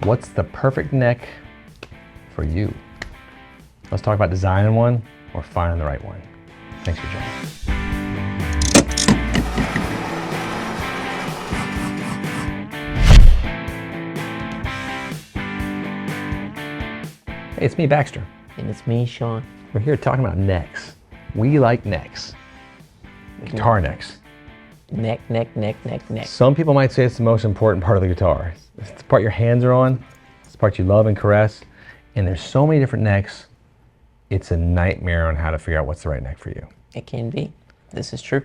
What's the perfect neck for you? Let's talk about designing one or finding the right one. Thanks for joining. Hey, it's me, Baxter. And it's me, Sean. We're here talking about necks. We like necks. Guitar necks. Neck. Some people might say it's the most important part of the guitar. It's the part your hands are on. It's the part you love and caress. And there's so many different necks. It's a nightmare on how to figure out what's the right neck for you. It can be. This is true.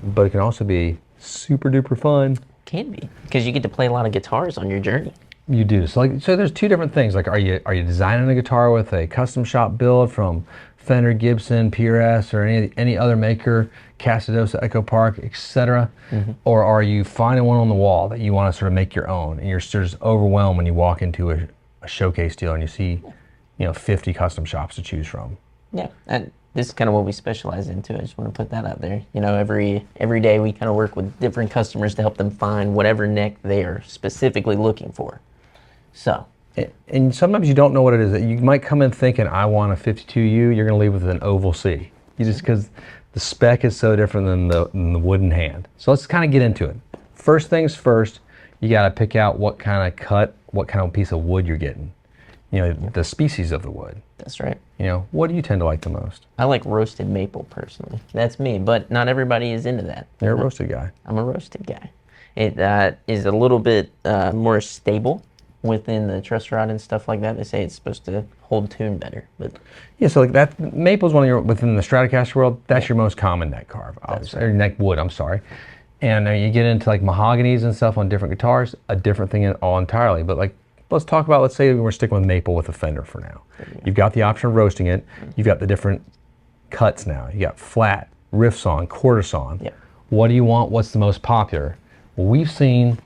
But it can also be super duper fun. Can be. Because you get to play a lot of guitars on your journey. You do. So there's two different things. Like, are you designing a guitar with a custom shop build from Fender, Gibson, PRS, or any other maker, Casadosa, Echo Park, etc.? Mm-hmm. Or are you finding one on the wall that you want to sort of make your own, and you're just overwhelmed when you walk into a showcase deal and you see, 50 custom shops to choose from? Yeah, and this is kind of what we specialize into. I just want to put that out there. Every day we kind of work with different customers to help them find whatever neck they are specifically looking for. So. And sometimes you don't know what it is. You might come in thinking, I want a 52U, you're going to leave with an oval C. Because the spec is so different than the wooden hand. So let's kind of get into it. First things first, you got to pick out what kind of cut, what kind of piece of wood you're getting. The species of the wood. That's right. What do you tend to like the most? I like roasted maple personally. That's me, but not everybody is into that. You're a roasted guy. I'm a roasted guy. It is a little bit more stable within the truss rod and stuff like that. They say it's supposed to hold tune better. But yeah, so like that, maple's one of your, within the Stratocaster world, that's your most common neck carve, obviously. Right. Or neck wood, I'm sorry. And you get into like mahoganies and stuff on different guitars, a different thing all entirely. But like, let's talk about, let's say we're sticking with maple with a Fender for now. You've got the option of roasting it. You've got the different cuts now. You got flat, riff sawn, quarter sawn. Yep. What do you want? What's the most popular? Well, we've seen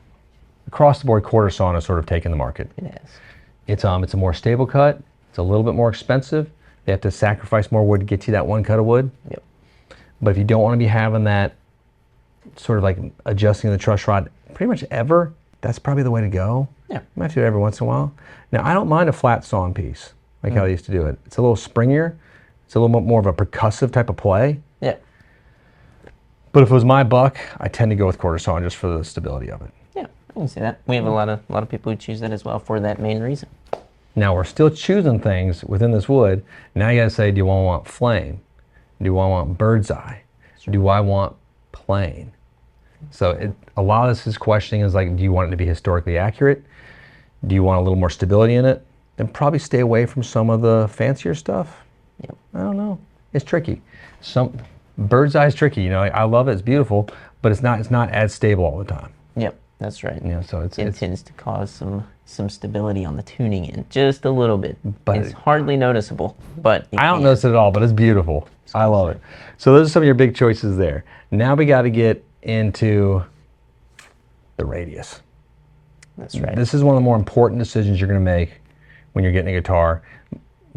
across the board, quarter sawn has sort of taken the market. It has. It's a more stable cut. It's a little bit more expensive. They have to sacrifice more wood to get you that one cut of wood. Yep. But if you don't want to be having that sort of like adjusting the truss rod pretty much ever, that's probably the way to go. Yeah. You might have to do it every once in a while. Now, I don't mind a flat sawn piece, like how they used to do it. It's a little springier. It's a little bit more of a percussive type of play. Yeah. But if it was my buck, I tend to go with quarter sawn just for the stability of it. Yeah, I can see that. We have a lot of people who choose that as well for that main reason. Now we're still choosing things within this wood. Now you gotta say, do I want flame? Do I want bird's eye? Do I want plain? So a lot of this is questioning is like, do you want it to be historically accurate? Do you want a little more stability in it? Then probably stay away from some of the fancier stuff. Yep. I don't know. It's tricky. Bird's eye is tricky. I love it. It's beautiful, but it's not as stable all the time. Yep, that's right. So it tends to cause some stability on the tuning end, just a little bit. But it's hardly noticeable. But I don't notice it at all. But it's beautiful. I love it. So those are some of your big choices there. Now we got to get into the radius. That's right. This is one of the more important decisions you're going to make when you're getting a guitar,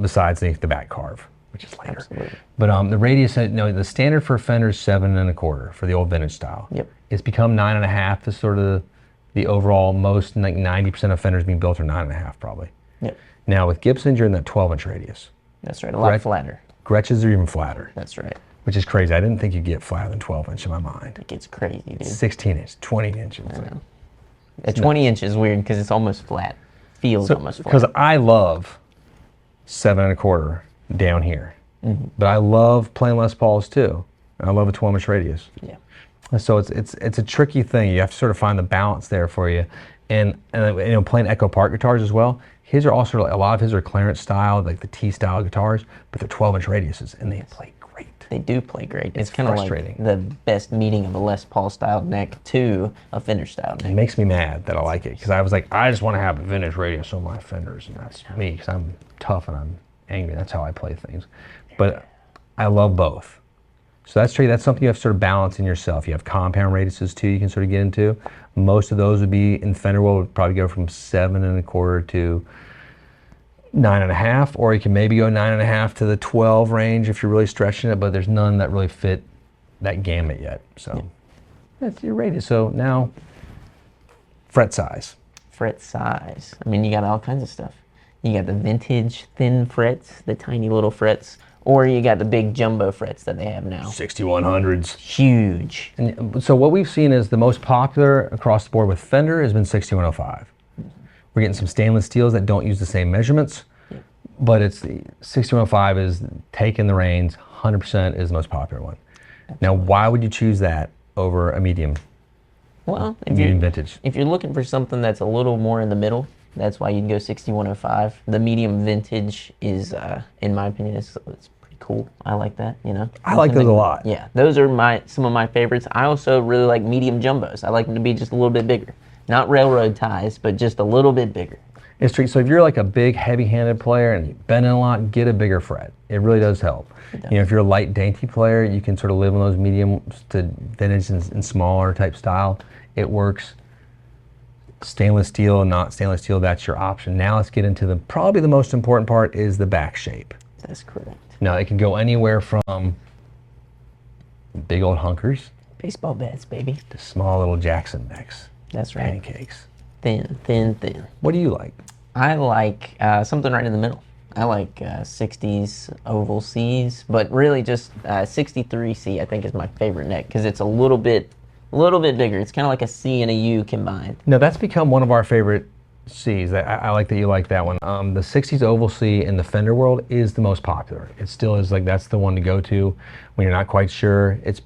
besides the back carve, which is later. Absolutely. But the radius, the standard for Fender is 7 1/4 for the old vintage style. Yep. It's become 9 1/2 is sort of the overall, most, like 90% of Fenders being built are 9 1/2 probably. Yep. Now with Gibsons, you're in that 12-inch radius. That's right, a lot flatter. Gretsch's are even flatter. That's right. Which is crazy. I didn't think you'd get flatter than 12-inch in my mind. It gets crazy, dude. 16-inch, 20 inches. At 20 inches is weird because it's almost flat. Feels almost flat. Because I love 7 1/4 down here. Mm-hmm. But I love playing Les Pauls too. I love a 12-inch radius. Yeah. So it's a tricky thing. You have to sort of find the balance there for you. And playing Echo Park guitars as well. His are also, a lot of his are Clarence style, like the T style guitars, but they're 12-inch radiuses and they play great. They do play great. It's kind of frustrating. Like the best meeting of a Les Paul style neck to a Fender style neck. It makes me mad that I like it because I was like, I just want to have a vintage radius on my Fenders, and that's me because I'm tough and I'm angry. That's how I play things. But I love both. So that's tricky. That's something you have to sort of balance in yourself. You have compound radiuses too you can sort of get into. Most of those would be, in Fender world, would probably go from 7 1/4 to 9 1/2, or you can maybe go 9 1/2 to the 12 range if you're really stretching it, but there's none that really fit that gamut yet. So that's your radius. So now, fret size. fret size. I mean, you got all kinds of stuff. You got the vintage thin frets, the tiny little frets, or you got the big jumbo frets that they have now. 6100s. Huge. And so what we've seen is the most popular across the board with Fender has been 6105. We're getting some stainless steels that don't use the same measurements, but it's the 6105 is taking the reins. 100% is the most popular one. Absolutely. Now, why would you choose that over a medium? Well, medium vintage. If you're looking for something that's a little more in the middle, that's why you'd go 6105. The medium vintage is, in my opinion, it's pretty cool. I like that. You know. I like those a lot. Yeah, those are some of my favorites. I also really like medium jumbos. I like them to be just a little bit bigger. Not railroad ties, but just a little bit bigger. It's true. So if you're like a big, heavy-handed player and you bend it a lot, get a bigger fret. It really does help. You know, if you're a light, dainty player, you can sort of live on those medium to vintage and smaller type style. It works. Stainless steel, not stainless steel, that's your option. Now let's get into probably the most important part is the back shape. That's correct. Now it can go anywhere from big old hunkers. Baseball bats, baby. To small little Jackson necks. That's right. Pancakes. Thin, thin, thin. What do you like? I like something right in the middle. I like 60s oval Cs, but really just 63C I think is my favorite neck because it's a little bit bigger. It's kind of like a C and a U combined. No, that's become one of our favorite Cs. I like that you like that one. The 60s oval C in the Fender world is the most popular. It still is, like, that's the one to go to when you're not quite sure. It's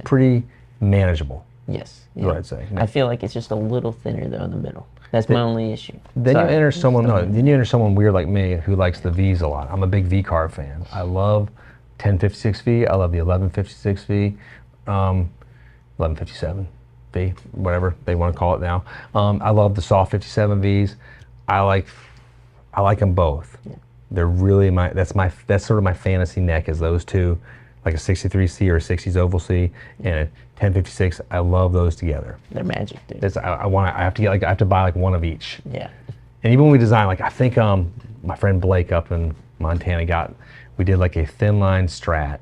pretty manageable. Yes. Yeah. What I'd say. I feel like it's just a little thinner though in the middle. That's my only issue. Then you enter someone weird like me who likes the V's a lot. I'm a big V carve fan. I love 1056V. I love the 1156V, 1157V, whatever they want to call it now. I love the soft 57Vs. I like them both. Yeah. They're really that's sort of my fantasy neck is those two, like a 63C or a 60s oval C and a 1056. I love those together. They're magic, dude. I have to buy like one of each. Yeah. And even when we design, like I think my friend Blake up in Montana we did like a thin line Strat.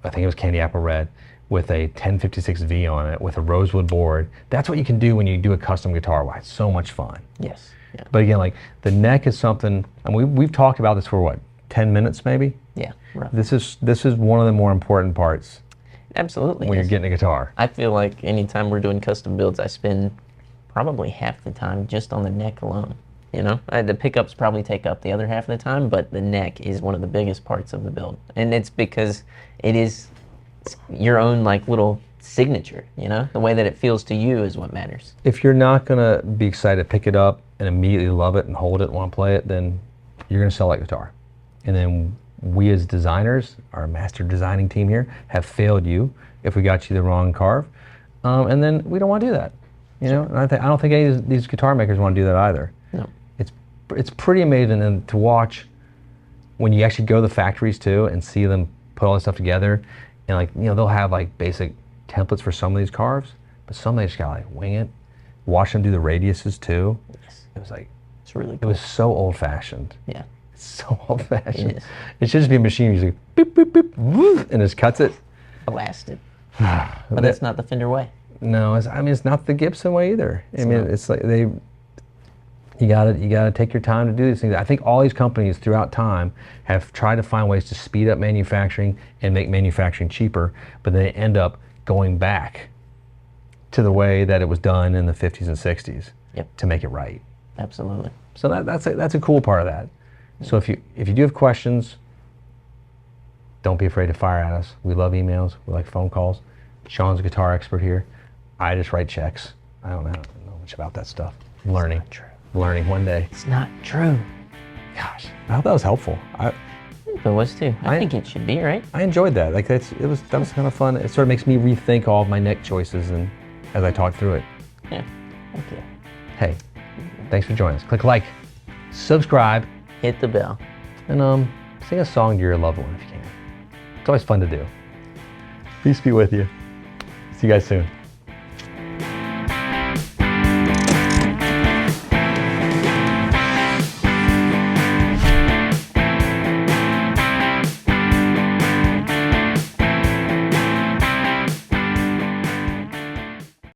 I think it was candy apple red with a 1056V on it with a rosewood board. That's what you can do when you do a custom guitar. Why it's so much fun. Yes. Yeah. But again, like the neck is something, and we've talked about this for what, 10 minutes maybe? Yeah. Rough. This is one of the more important parts. Absolutely. When you're getting a guitar. I feel like anytime we're doing custom builds, I spend probably half the time just on the neck alone. You know, the pickups probably take up the other half of the time, but the neck is one of the biggest parts of the build, and it's because it's your own like little signature. You know, the way that it feels to you is what matters. If you're not gonna be excited to pick it up and immediately love it and hold it and want to play it, then you're gonna sell that guitar, and then we as designers, our master designing team here, have failed you if we got you the wrong carve, and then we don't want to do that. You know, and I don't think any of these guitar makers want to do that either. No. It's pretty amazing and to watch when you actually go to the factories too and see them put all this stuff together, and like, you know, they'll have like basic templates for some of these carves, but some they just gotta like wing it. Watch them do the radiuses too. Yes. It was like, it's really cool. It was so old-fashioned. Yeah. So old-fashioned. It should just be a machine usually boop, boop, boop, woo, and just cuts it. Blasted. But that's not the Fender way. No, it's not the Gibson way either. It's like you gotta take your time to do these things. I think all these companies throughout time have tried to find ways to speed up manufacturing and make manufacturing cheaper, but they end up going back to the way that it was done in the 50s and 60s. Yep. To make it right. Absolutely. So that's a cool part of that. So if you do have questions, don't be afraid to fire at us. We love emails. We like phone calls. Sean's a guitar expert here. I just write checks. I don't know much about that stuff. Learning. It's not true. Learning one day. It's not true. Gosh, I hope that was helpful. It was too. I think it should be, right? I enjoyed that. Like that was kind of fun. It sort of makes me rethink all of my neck choices and as I talk through it. Yeah. Okay. Hey, thanks for joining us. Click like, subscribe, hit the bell, and sing a song to your loved one if you can. It's always fun to do. Peace be with you. See you guys soon.